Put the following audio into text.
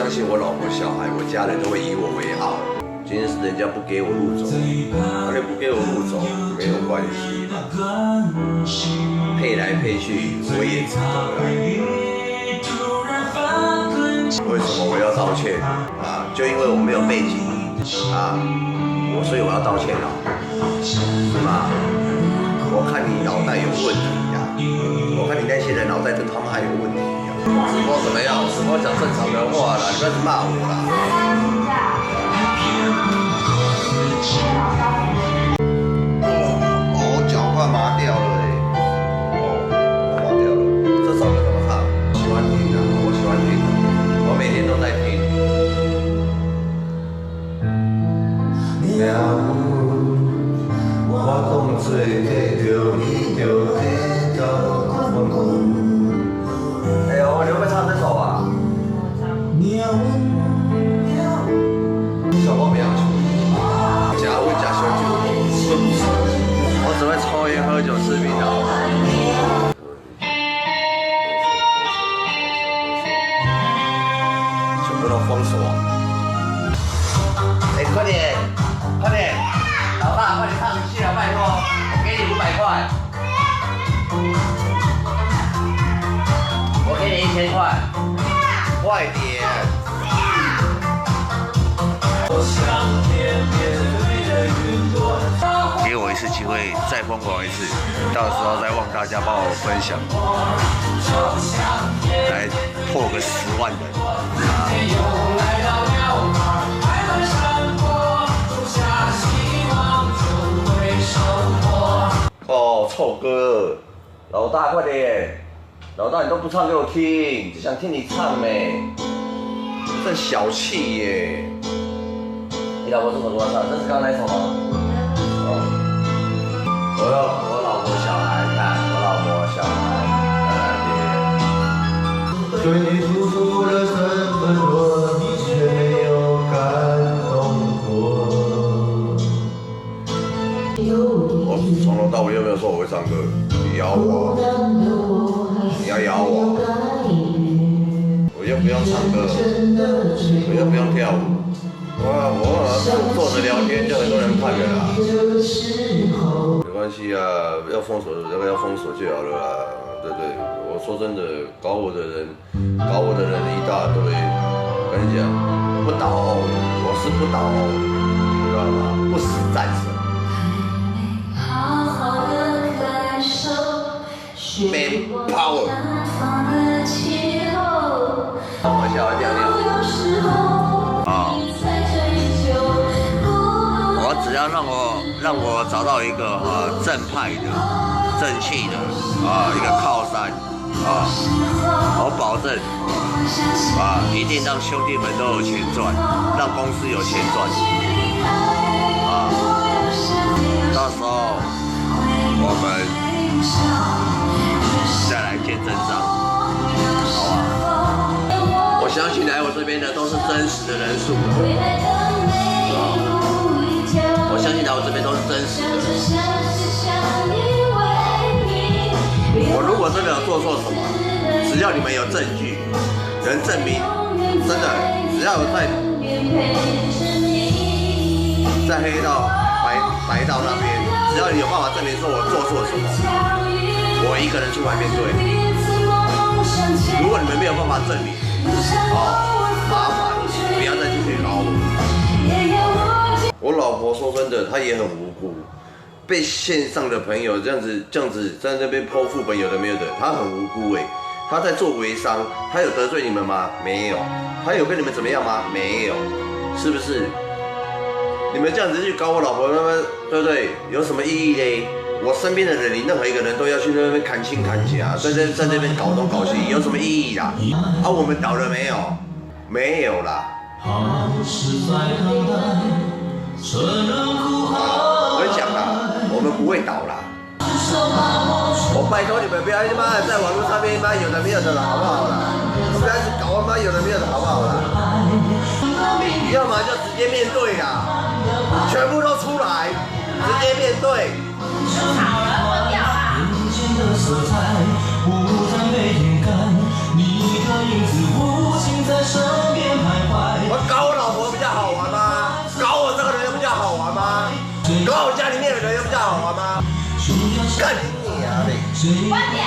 相信我老婆、小孩、我家人都会以我为傲。今天是人家不给我路走，那你不给我路走没有关系嘛，配来配去我也值得啊。为什么我要道歉啊？就因为我没有背景啊，所以我要道歉了，是吗？我看你脑袋有问题呀、我看你那些人脑袋真他妈还有问题呀、直播怎么样？直播讲正常的话啦，你不要骂我啦。我脚快麻掉了麻掉了。这首歌怎么唱？喜欢听啊，我喜欢听，我每天都在听。我讲做着你着会到困困。哎呦，你会不会唱这首啊？小光不要求，假会假小酒，我只会抽烟、喝酒、吃槟榔。全部都封锁。哎，快点，快点！老大，快点上去了，拜托，我给你500块，我给你1000块，快点！给我一次机会，再疯狂一次，到时候再望大家帮我分享，来破个10万人。哦，臭哥，老大快点！老大你都不唱给我听，只想听你唱没？真小气耶！你老婆这么多唱，这是刚才那首吗？哦，我老婆小孩，看我老婆小孩，对你付出了这么多，你却没有感动过。我从头到尾有没有说我会唱歌？你咬我，你要咬我，我又不用唱歌，我又不用跳舞，我坐着聊天就很多人看了啦。没关系啊，要封锁这个要封锁就好了啦，对不对？我说真的，搞我的人一大堆，跟你讲，不倒翁，我是不倒翁，知道吗？不死战神。Man power。我想要尿尿。啊！我只要让我找到一个正派的、正气的一个靠山我保证一定让兄弟们都有钱赚，让公司有钱赚到时候我们再来见真章，好吧？我相信来我这边的都是真实的人数，我相信来我这边都是真实的。我如果真的有做错什么，只要你们有证据，能证明，真的，只要有在黑道、白道那边，只要你有办法证明说我做错什么，我一个人出来面对。如果你们没有办法证明，麻烦不要再继续搞我。我老婆说真的，她也很无辜，被线上的朋友这样子在那边剖副本，有的没有的，她很无辜她在做微商，她有得罪你们吗？没有。她有跟你们怎么样吗？没有，是不是？你们这样子去搞我老婆，对不对？有什么意义嘞？我身边的人，你任何一个人都要去那边砍亲砍家，在那边搞东搞西，有什么意义啦？我们倒了没有？没有啦。我跟你讲啦，我们不会倒啦。我拜托你们不要他妈在网络上面妈有的没有的了，好不好啦？不要去搞他妈有的没有的，好不好啦？要么就直接面对啦，全部都出来，直接面对。吵了，分掉啦。色彩不再被掩盖，你的影子无情在我搞我老婆比较好玩吗？搞我这个人比较好玩吗？搞我家里面的人比较好玩吗？干你啊！关掉。